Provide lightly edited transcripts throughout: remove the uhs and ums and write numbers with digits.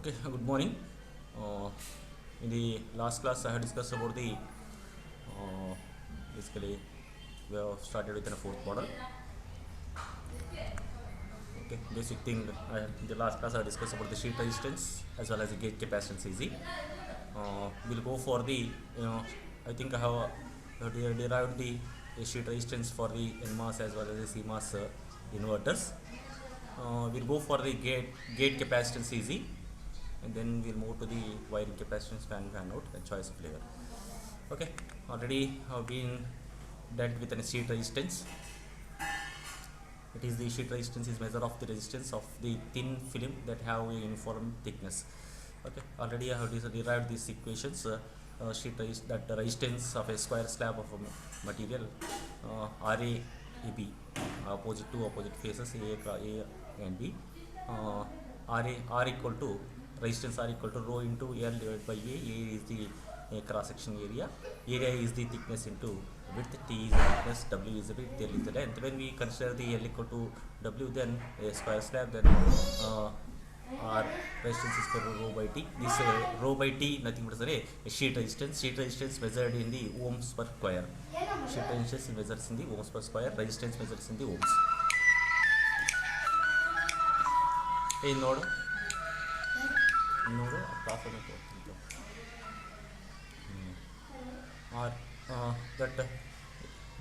Okay, good morning. Uh, in the last class, I had discussed about the basically we have started with the fourth model. Okay, basic thing. In the last class, I discussed about the sheet resistance as well as the gate capacitance. Easy. We'll go for the I think I have derived the sheet resistance for the NMOS as well as the CMOS inverters. We'll go for the gate capacitance easy, and then we'll move to the wiring capacitance fan out and choice of layer. Okay, already have been dealt with a sheet resistance. It is the sheet resistance is measure of the resistance of the thin film that have a uniform thickness. Okay, already I have derived these equations. That the resistance of a square slab of a material RA opposite faces A and B. R equal to resistance R equal to rho into L divided by A. A is the cross section area. Area is the thickness into width. T is the thickness. W is the width. L is the length. When we consider the L equal to W, then a square slab, then our resistance is equal to rho by T. This rho by T nothing but a sheet resistance. Sheet resistance measured in the ohms per square. Sheet resistance measures in the ohms per square. Resistance measures in the ohms. Hey, node class or that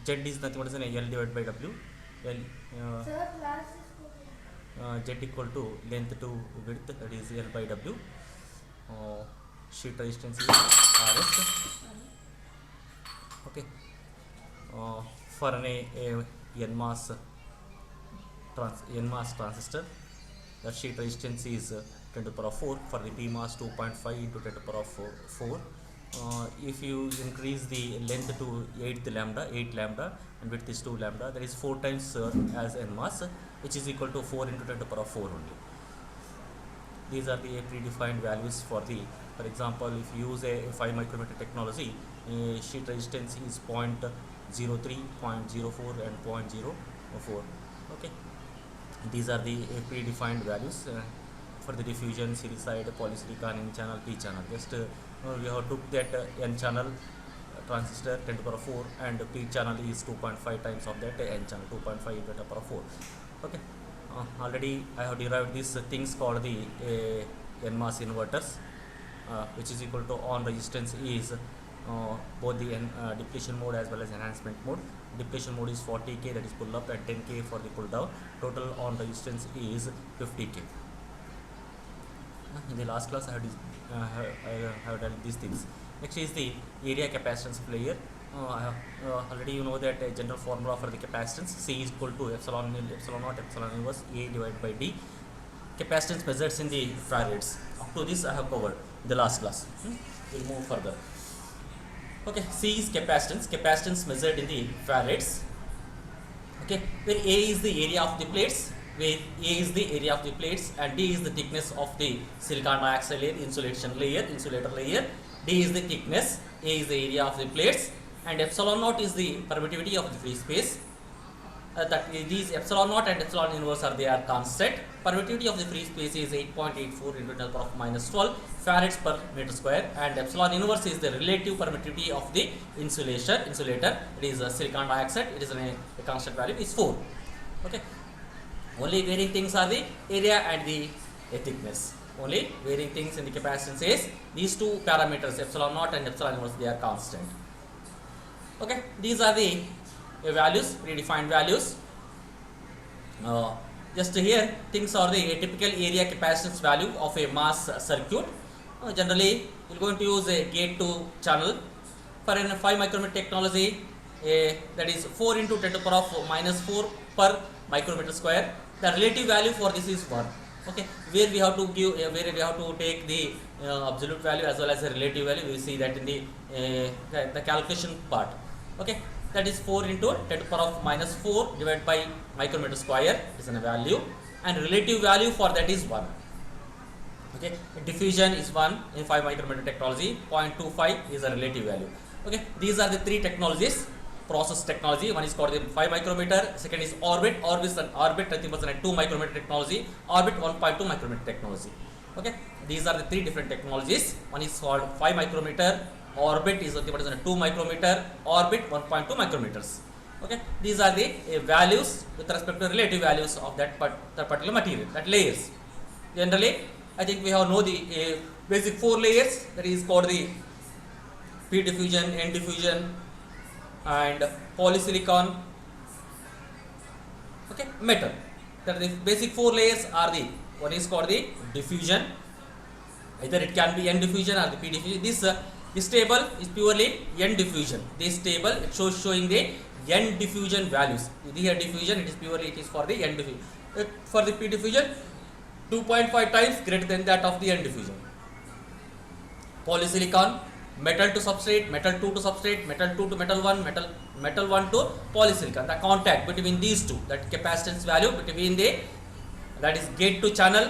Z is nothing but L divided by W. Z equal to length to width, that is L by W. Sheet resistance is RS. Okay. For an NMOS transistor, the sheet resistance is 10 to the power of 4. For the PMOS, 2.5 into 10 to the power of 4. If you increase the length to 8 lambda and width is 2 lambda, that is 4 times as NMOS, which is equal to 4 into 10 to the power of 4 only. These are the predefined values for example, if you use a 5 micrometer technology, sheet resistance is 0.03, 0.04 and 0.04. Okay, these are the predefined values for the diffusion, series side, polysilicon, N channel, P channel. Just we have took that N channel transistor 10 to the power of 4, and P channel is 2.5 times of that N channel, 2.5 into 10 to the power of 4. Okay, already I have derived these things called the NMOS inverters, which is equal to on resistance is both the depletion mode as well as enhancement mode. Depletion mode is 40K, that is pull up, and 10K for the pull down. Total on resistance is 50K. In the last class I have done these things. Next is the area capacitance of layer. Already you know that a general formula for the capacitance, C is equal to epsilon naught epsilon inverse A divided by D. Capacitance measures in the farads. Up to this I have covered in the last class. We'll move further. Okay, C is capacitance measured in the farads. Okay, where A is the area of the plates, and D is the thickness of the silicon dioxide layer, insulator layer. D is the thickness, A is the area of the plates, and epsilon naught is the permittivity of the free space. That these epsilon naught and epsilon inverse they are constant. Permittivity of the free space is 8.84 into 10 to the power of minus 12 farads per meter square, and epsilon inverse is the relative permittivity of the insulator. It is silicon dioxide. It is a constant value is 4. Okay. Only varying things are the area and the thickness. Only varying things in the capacitance is these two parameters, epsilon naught and epsilon inverse, they are constant. Okay, these are the values, predefined values. Just here, things are the typical area capacitance value of a MOS circuit. Generally, we are going to use a gate to channel. For a 5 micrometer technology, that is 4 into 10 to the power of minus 4 per micrometer square. The relative value for this is 1. Okay, where we have to give, where we have to take the absolute value as well as the relative value. We see that in the calculation part. Okay, that is 4 into 10 to the power of minus 4 divided by micrometer square is a value, and relative value for that is 1. Okay, diffusion is 1 in 5 micrometer technology. 0.25 is a relative value. Okay, these are the 3 technologies. Process technology. One is called the 5 micrometer, second is orbit nothing but 2 micrometer technology, orbit 1.2 micrometer technology. Okay, these are the three different technologies. One is called 5 micrometer, orbit is nothing but is a 2 micrometer, orbit 1.2 micrometers. Okay, these are the values with respect to relative values of that particular material, that layers. Generally, I think we have know the basic 4 layers, that is called the P diffusion, N diffusion, and polysilicon. Okay, metal. That the basic 4 layers are the one is called the diffusion. Either it can be N diffusion or the P diffusion. This table is purely N diffusion. This table it shows showing the N diffusion values. Here diffusion it is for the N diffusion. For the P diffusion, 2.5 times greater than that of the N diffusion. Polysilicon, metal to substrate, metal 2 to substrate, metal 2 to metal 1, metal 1 to polysilicon. The contact between these two, that capacitance value between the, that is gate to channel,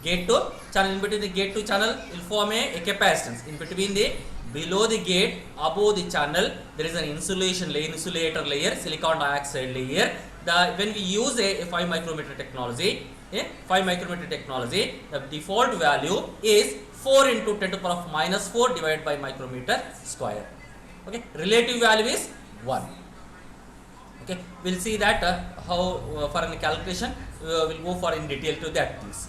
in between the gate to channel will form a capacitance. In between the, below the gate, above the channel, there is an insulation layer, insulator layer, silicon dioxide layer. When we use a 5 micrometer technology, the default value is 4 into 10 to the power of minus 4 divided by micrometer square. Okay, relative value is 1. Okay, we'll see that how for any calculation we'll go for in detail to that things.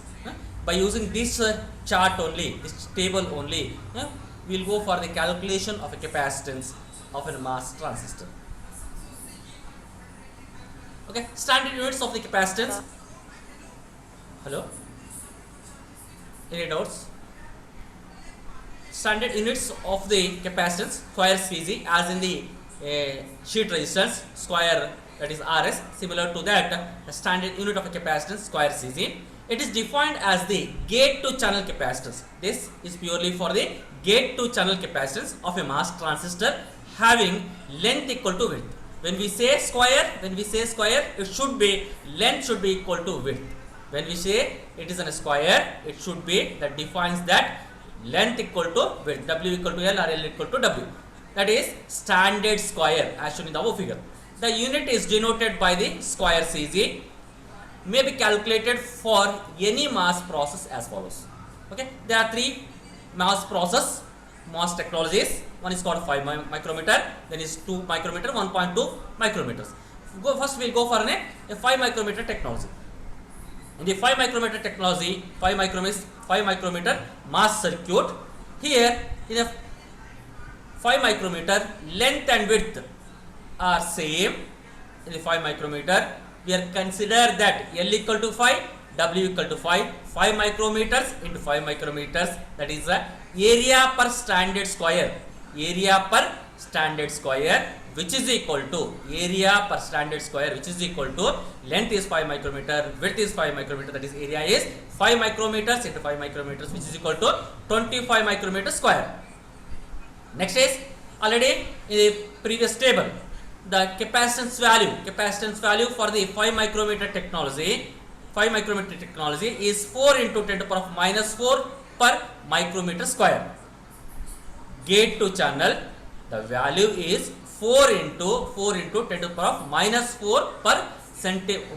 By using this chart only, this table only, we'll go for the calculation of a capacitance of a mass transistor. Okay, standard units of the capacitance. Hello? Any doubts? Standard units of the capacitance, square Cg, as in the sheet resistance, square, that is Rs. Similar to that, the standard unit of a capacitance, square Cg. It is defined as the gate to channel capacitance. This is purely for the gate to channel capacitance of a mass transistor having length equal to width. When we say square, it should be, length should be equal to width. When we say it is a square, it should be, that defines that length equal to width, W equal to L or L equal to W. That is standard square as shown in the above figure. The unit is denoted by the square Cg, may be calculated for any mass process as follows. Okay, there are 3 mass technologies. One is called 5 micrometer, then is 2 micrometer, 1.2 micrometers. First we'll go for a 5 micrometer technology. In the 5 micrometer technology, 5 micrometer mass circuit, here in a 5 micrometer, length and width are same. In the 5 micrometer, we are consider that L equal to 5, W equal to 5 micrometers into 5 micrometers, that is the area per standard square, which is equal to length is 5 micrometer, width is 5 micrometer, that is area is 5 micrometers into 5 micrometers, which is equal to 25 micrometer square. Next is already in the previous table, the capacitance value for the 5 micrometer technology is 4 into 10 to the power of minus 4 per micrometer square. Gate to channel, the value is 4 into 10 to the power of minus 4 per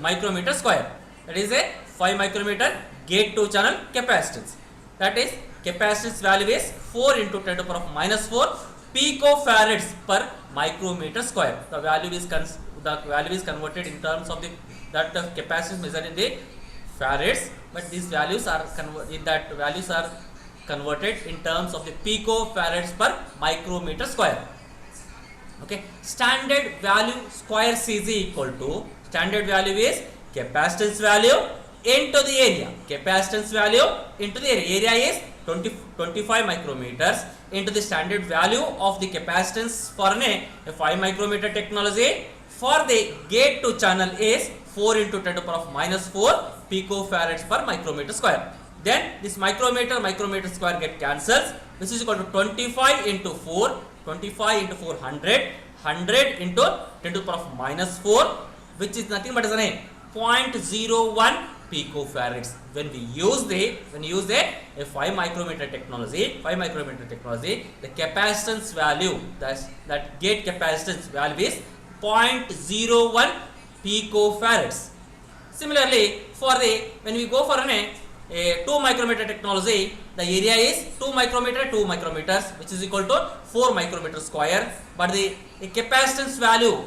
micrometer square. That is a 5 micrometer gate to channel capacitance. That is capacitance value is 4 into 10 to the power of minus 4 picofarads per micrometer square. The value is converted in terms of the capacitance measured in the farads, but these values are converted in terms of the picofarads per micrometer square. Okay, standard value square Cg equal to, standard value is capacitance value into the area. Area is 25 micrometers into the standard value of the capacitance for a 5 micrometer technology. For the gate to channel is 4 into 10 to the power of minus 4 picofarads per micrometer square. Then this micrometer square get cancels. This is equal to 25 into 4, 100 into 10 to the power of minus 4, which is nothing but as a 0.01 picofarads. When we use a 5 micrometer technology, the capacitance value, that gate capacitance value is 0.01 picofarads. Similarly, when we go for a 2 micrometer technology, the area is 2 micrometers, which is equal to 4 micrometer square. But the capacitance value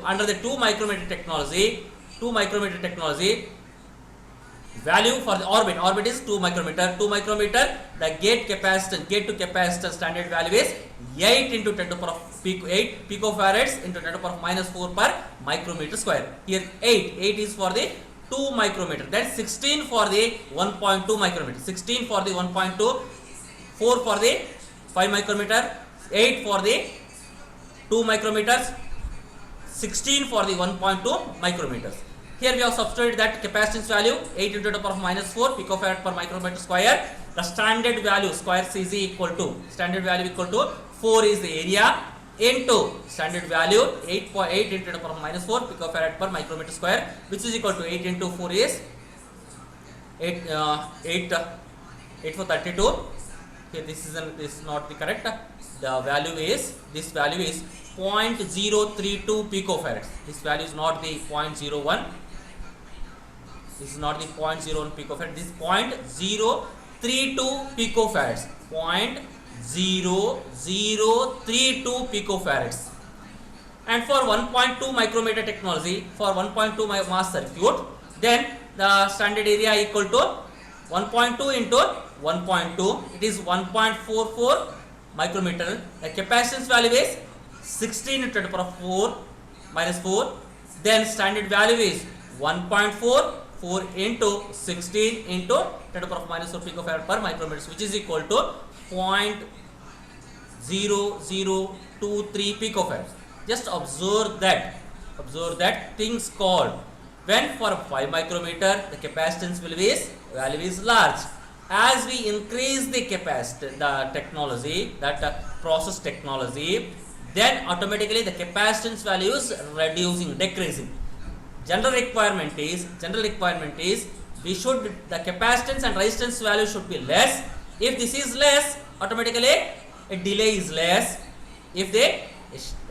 under the 2 micrometer technology, value for the orbit is 2 micrometer. The gate to capacitance standard value is 8 into 10 to the power of 8 picofarads into 10 to the power of minus 4 per micrometer square. Here 8 is for the 2 micrometer, then 16 for the 1.2 micrometer, 16 for the 1.2, 4 for the 5 micrometer, 8 for the 2 micrometers, 16 for the 1.2 micrometers. Here we have substituted that capacitance value 8 into the power of minus 4 picofarad per micrometer square. The standard value square Cz equal to 4 is the area into standard value 8 into the power of minus 4 picofarad per micrometer square, which is equal to 8 into 4 is 8 for 32. Here this is not the correct. The value is 0.032 picofarads. This value is not the 0.01. This is not the 0.01 picofarad. This is 0.032 picofarads. 0.0032 picofarads. And for 1.2 micrometer technology, for 1.2 mass circuit, then the standard area equal to 1.2 into 1.2. It is 1.44 micrometer. The capacitance value is 16 into the power of 4 minus 4. Then standard value is 1.4 into 16 into 10 to the power of minus 4 picofarad per micrometer, which is equal to 0.0023 picofarads. Just observe that things called when for 5 micrometer the capacitance value is large. As we increase the technology, process technology, then automatically the capacitance value is decreasing. General requirement is the capacitance and resistance value should be less. If this is less, automatically a delay is less. If the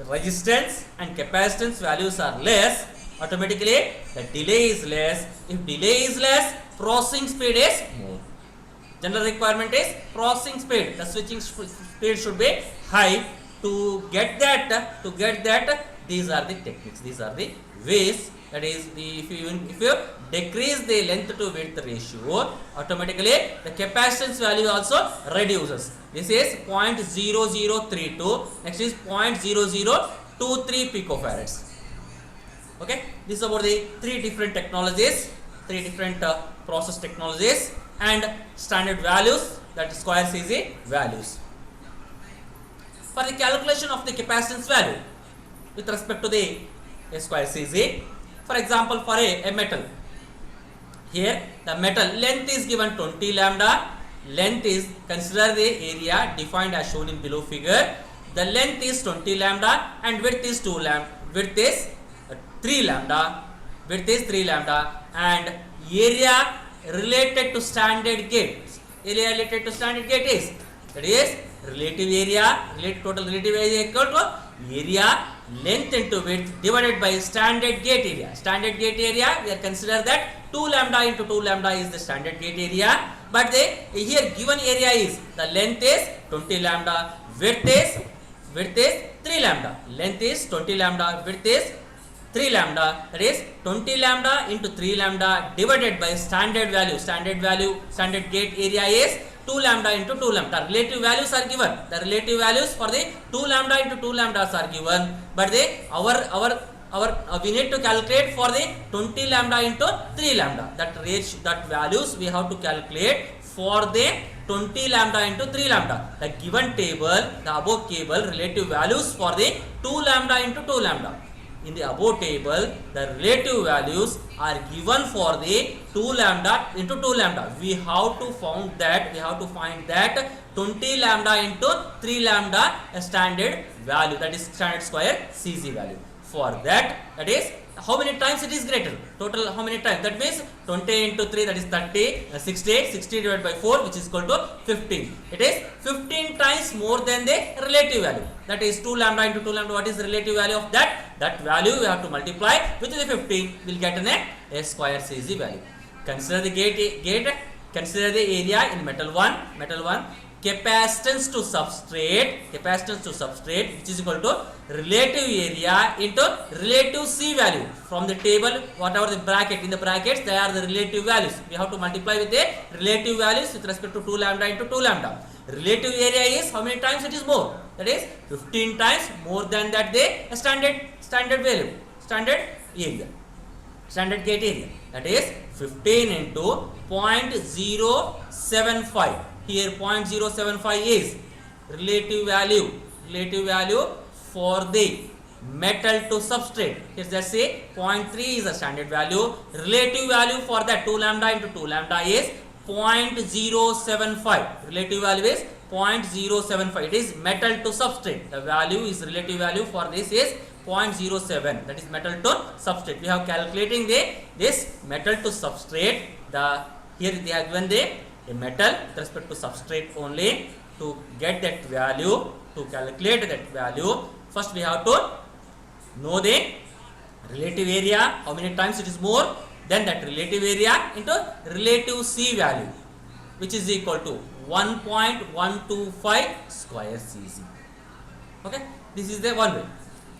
resistance and capacitance values are less, automatically the delay is less. If delay is less, processing speed is more. General requirement is processing speed. The switching speed should be high. To get that, these are the techniques. These are the ways. That is, if you decrease the length to width ratio, automatically the capacitance value also reduces. This is 0.0032. Next is 0.0023 picofarads. Okay, this is about the three different technologies, process technologies and standard values, that is square Cz values. For the calculation of the capacitance value with respect to the square Cz, for example, for a metal, here the metal length is given 20 lambda. Length is, consider the area defined as shown in below figure. The length is 20 lambda and width is 3 lambda. And area related to standard gate. Is, that is, relative area, total relative area equal to area length into width divided by standard gate area. Standard gate area, we are consider that 2 lambda into 2 lambda is the standard gate area. But here given area is, the length is 20 lambda, width is 3 lambda. Length is 20 lambda, width is 3 lambda. That is 20 lambda into 3 lambda divided by standard value. Standard gate area is 2 lambda into 2 lambda. Relative values are given. The relative values for the 2 lambda into 2 lambdas are given. But we need to calculate for the 20 lambda into 3 lambda. That values we have to calculate for the 20 lambda into 3 lambda. The given table, the above table, relative values for the 2 lambda into 2 lambda. In the above table, the relative values are given for the 2 lambda into 2 lambda. We have to find that 20 lambda into 3 lambda a standard value, that is standard square Cz value. For that is how many times it is greater, total how many times, that means 20 into 3, that is 30, 60 divided by 4, which is equal to 15. It is 15 times more than the relative value, that is 2 lambda into 2 lambda. What is the relative value of that value we have to multiply with the 15, will get a square Cz value. Consider the gate. Consider the area in metal 1. Capacitance to substrate, which is equal to relative area into relative C value. From the table, whatever the bracket, in the brackets, they are the relative values. We have to multiply with the relative values with respect to 2 lambda into 2 lambda. Relative area is how many times it is more? That is 15 times more than that the standard value, standard area, standard gate area. That is 15 into 0.075. Here 0.075 is relative value for the metal to substrate. Here just say 0.3 is the standard value. Relative value for that 2 lambda into 2 lambda is 0.075. Relative value is 0.075. It is metal to substrate. The value is relative value for this is 0.07. That is metal to substrate. We have calculating this metal to substrate. Here they have given a metal with respect to substrate only. To get that value, to calculate that value, first we have to know the relative area, how many times it is more, then that relative area into relative C value, which is equal to 1.125 square cc. Okay, this is the one way.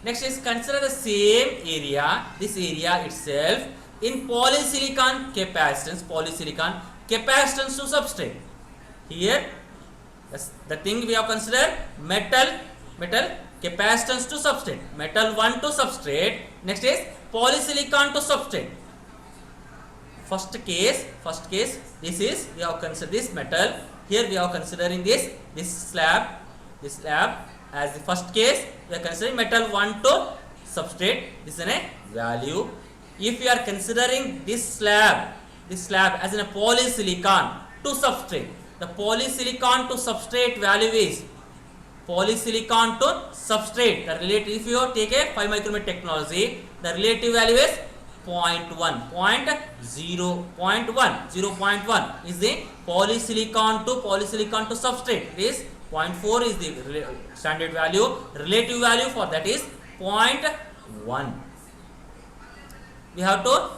Next is consider the same area, this area itself in polysilicon capacitance to substrate. Here the thing we have considered metal capacitance to substrate, metal 1 to substrate. Next is polysilicon to substrate. First case, this is we have considered this metal. Here we are considering this slab as the first case. We are considering metal 1 to substrate. This is a value. If we are considering this slab as in a polysilicon to substrate, the polysilicon to substrate value is polysilicon to substrate. The relative, if you take a 5 micrometer technology, the relative value is 0.1 is the polysilicon to substrate. This 0.4 is the standard value. Relative value for that is 0.1. We have to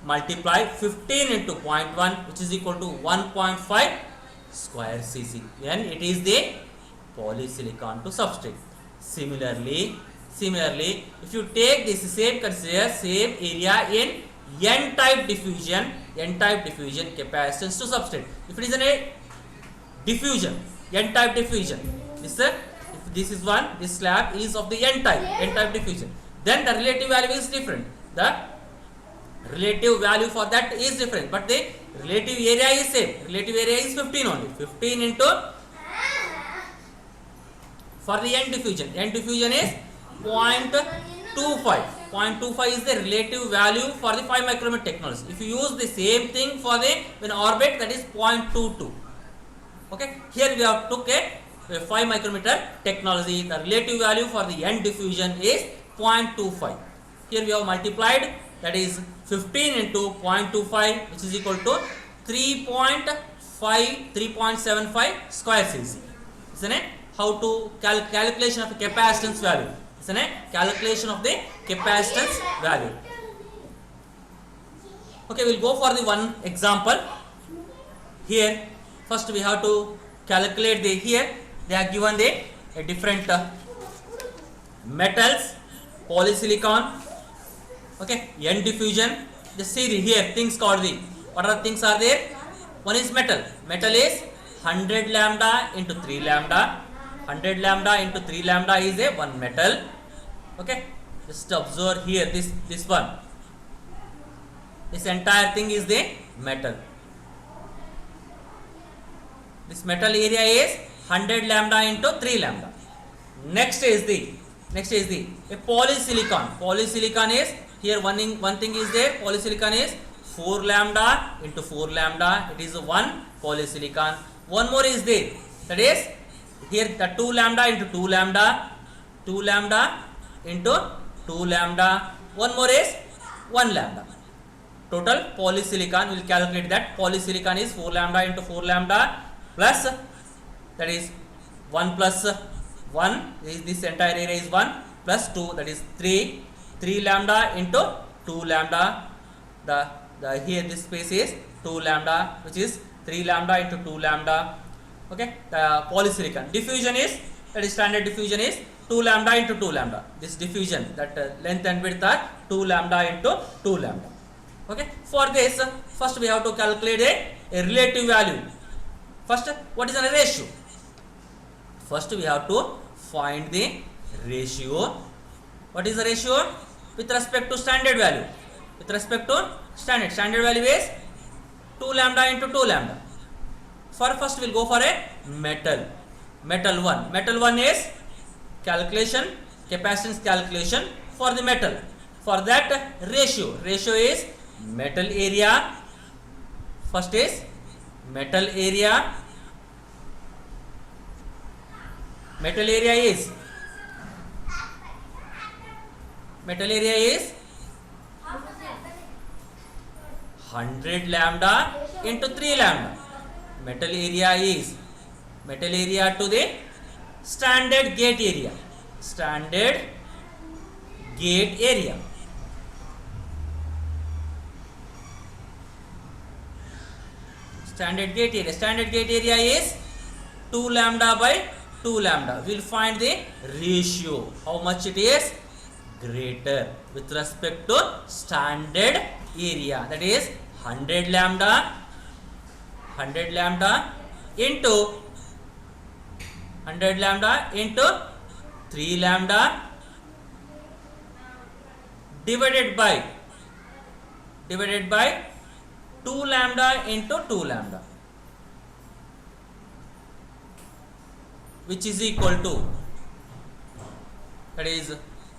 multiply 15 into 0.1, which is equal to 1.5 square cc. Then it is the polysilicon to substrate. Similarly, if you take this consider same area in n-type diffusion capacitance to substrate. If it is a diffusion, n-type diffusion, this is one, this slab is of the n-type diffusion, then the relative value is different. The relative value for that is different, but the relative area is same. Relative area is 15 only. 15 into for the n diffusion is 0.25. 0.25 is the relative value for the 5 micrometer technology. If you use the same thing for the when orbit, that is 0.22. Okay, here we have took a 5 micrometer technology. The relative value for the n diffusion is 0.25. Here we have multiplied, that is 15 into 0.25, which is equal to 3.75 square cc. Isn't it? How to calculation of the capacitance value. Isn't it? Calculation of the capacitance value. Okay, we'll go for the one example. Here, first we have to calculate the, here they are given the different metals, polysilicon. Okay, n diffusion. Just see here things called the, what are the things are there? One is metal. Metal is 100 lambda into 3 lambda. 100 lambda into 3 lambda is a one metal. Okay, just observe here this one. This entire thing is the metal. This metal area is 100 lambda into 3 lambda. Next is the a polysilicon. Polysilicon is here one thing is there. Polysilicon is 4 lambda into 4 lambda. It is one polysilicon. One more is there. That is here the 2 lambda into 2 lambda. 2 lambda into 2 lambda. One more is 1 lambda. Total polysilicon, we will calculate that. Polysilicon is 4 lambda into 4 lambda plus, that is 1 plus 1, this entire area is 1 plus 2, that is 3 lambda into 2 lambda. The here this space is 2 lambda, which is 3 lambda into 2 lambda. Okay, the polysilicon diffusion is, that is standard diffusion is 2 lambda into 2 lambda. This diffusion, that length and width are 2 lambda into 2 lambda. Okay, for this first we have to calculate a relative value. First, what is a ratio? First we have to find the ratio. What is the ratio? With respect to standard value. With respect to standard value is 2 lambda into 2 lambda. For first we'll go for a metal 1. Metal 1 is calculation, capacitance calculation for the metal. For that ratio is metal area. First is metal area. Metal area is 100 lambda into 3 lambda. Metal area is metal area to the standard gate area. Standard gate area. Standard gate area. Standard gate area is 2 lambda by 2 lambda. We will find the ratio. How much it is? Greater with respect to standard area. That is 100 lambda into 3 lambda divided by 2 lambda into 2 lambda, which is equal to, that is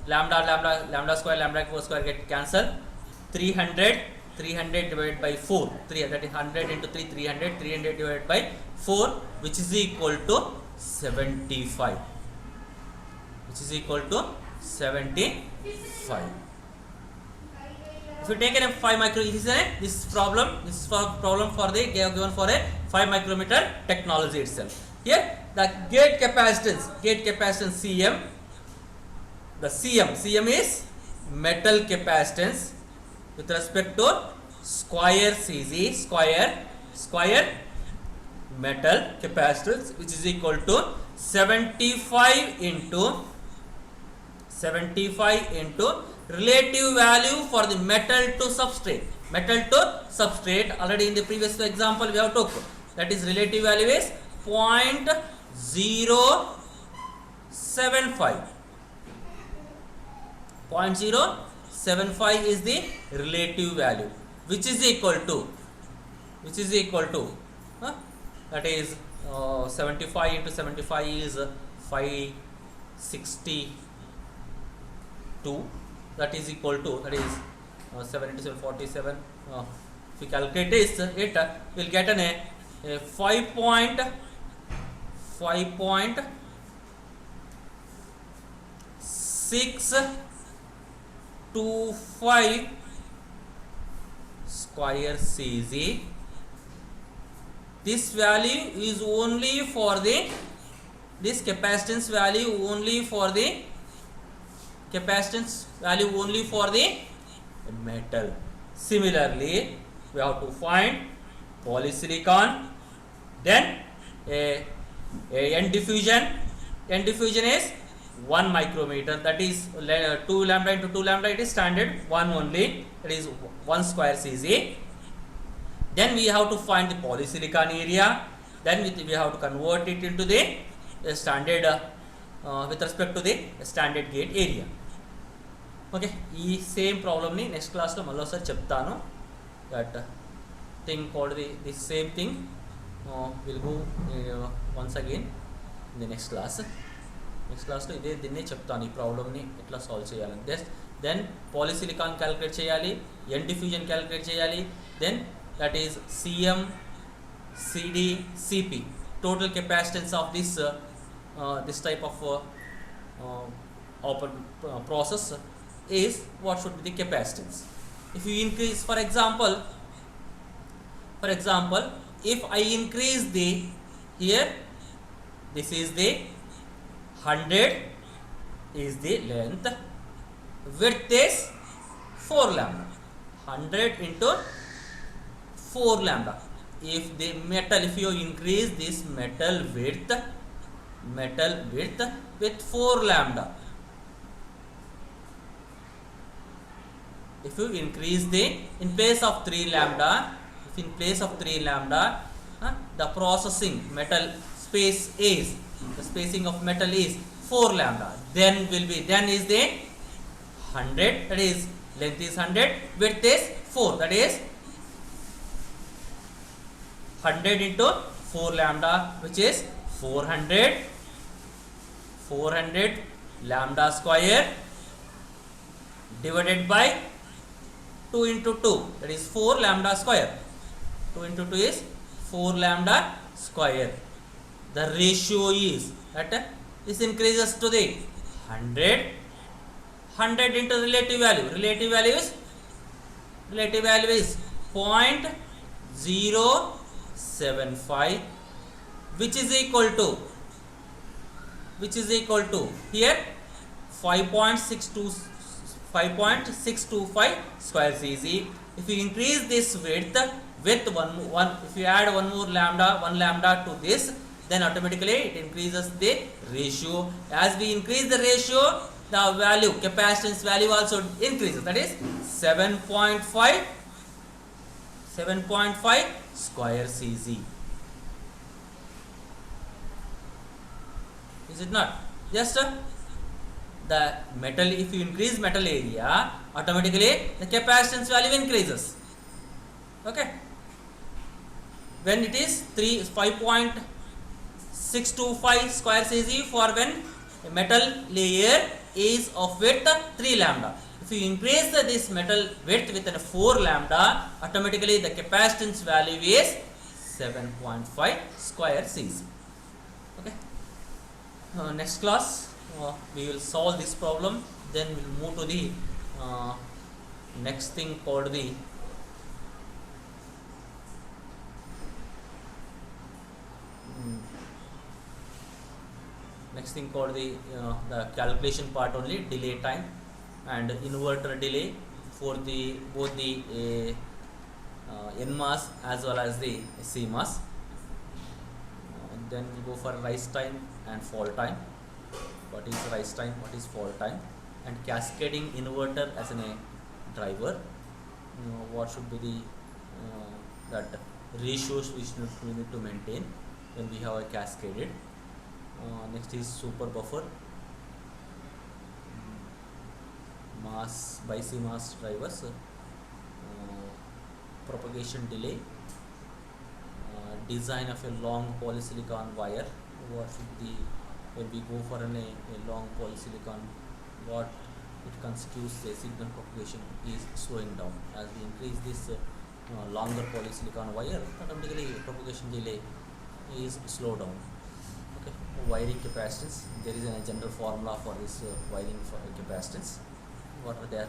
lambda square get cancelled. 300 divided by 4, that is 100 into 300 divided by 4, which is equal to 75. If you take a 5 micro, this is problem for the given for a 5 micrometer technology itself. Here the gate capacitance Cm, the Cm is metal capacitance with respect to square Cg, square metal capacitance, which is equal to 75 into relative value for the metal to substrate. Already in the previous example we have took, that is relative value is 0.075. 0.075 is the relative value, which is equal to that is 75 into 75 is 562. That is equal to, that is 7 into 7 47. If we calculate this, it will get a 5.625 square Cg. This value is only for the, this capacitance value only for the metal. Similarly, we have to find polysilicon. Then N diffusion is 1 micrometer, that is 2 lambda into 2 lambda, it is standard 1 only, that is 1 square Cg. Then we have to find the polysilicon area, then we have to convert it into the standard with respect to the standard gate area. Okay, ఈ same problem ని next class లో మళ్ళీ ఒకసారి చెప్తాను. That thing called the same thing will go once again in the next క్లాస్లో దీన్నే చెప్తాను, ఈ ప్రాబ్లమ్ని ఎట్లా సాల్వ్ చేయాలని. దెన్ పాలిసిలికాన్ క్యాలిక్యులేట్ చేయాలి, ఎన్ డిఫ్యూజన్ క్యాలిక్యులేట్ చేయాలి, then that is CM CD CP total capacitance of this type of open process is what should be the capacitance. If you increase, for example if I increase the, here this is the 100 is the length, width is 4 lambda, 100 into 4 lambda. If the metal, if you increase this metal width with 4 lambda, if you increase the, in place of 3 lambda, if in place of 3 lambda, the processing metal space is, the spacing of metal is 4 lambda, then will be, then is the 100, that is length is 100, width is 4, that is 100 into 4 lambda, which is 400 lambda square divided by 2 into 2, that is 4 lambda square. 2 into 2 is 4 lambda square. The ratio is that this increases to the 100 into relative value. Relative value is 0.075, which is equal to here 5.625 square cc. If you increase this width with one, if you add one lambda to this, then automatically it increases the ratio. As we increase the ratio, the value, capacitance value also increases, that is 7.5 square cc. Is it not? Just the metal, if you increase metal area, automatically the capacitance value increases. Okay, when it is 5.625 square cc for when a metal layer is of width 3 lambda. If you increase this metal width with 4 lambda, automatically the capacitance value is 7.5 square cc. Okay, next class we will solve this problem, then we will move to the next thing called the the calculation part only, delay time and inverter delay for the both the NMOS as well as the CMOS. Then we go for rise time and fall time. What is rise time, what is fall time, and cascading inverter as a driver. What should be the that ratios which we need to maintain when we have a cascaded. Next is super buffer, mass BiCMOS drivers, propagation delay, design of a long polysilicon wire. What should be, when we go for a long polysilicon, what it constitutes a signal propagation is slowing down. As we increase this longer polysilicon wire, automatically propagation delay is slow down. Okay, wiring capacitance, there is a general formula for this wiring for capacitance. What are the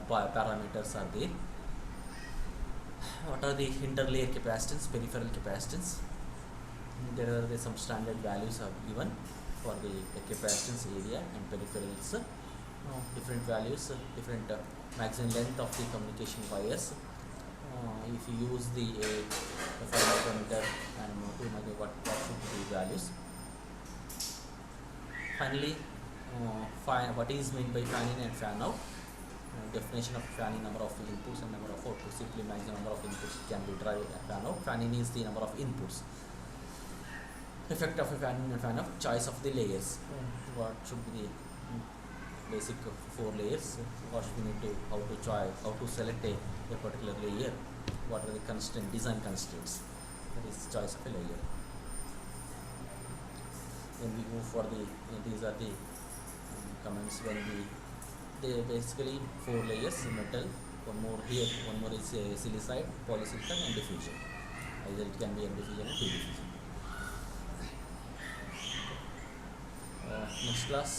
parameters are there? What are the interlayer capacitance, peripheral capacitance? There are some standard values are given for the capacitance area and peripherals. Different values, different maximum length of the communication wires. If you use the 5 micrometer and 2 micrometer, what should be the values? Finally, what is meant by fan in and fan out? Definition of fan in, number of inputs and number of outputs. Simply maximum number of inputs can be derived as fan out. Fan in is the number of inputs. Effect of a fan in and fan out. Choice of the layers. What should be the basic 4 layers? What should we need to, how to select a particular layer? What are the design constraints? That is choice of a layer. When we go for the, these are the comments when they basically 4 layers metal, one more here, one more is silicide, polysilicon and diffusion. Either it can be N diffusion or P diffusion. Next class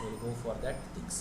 we will go for that things.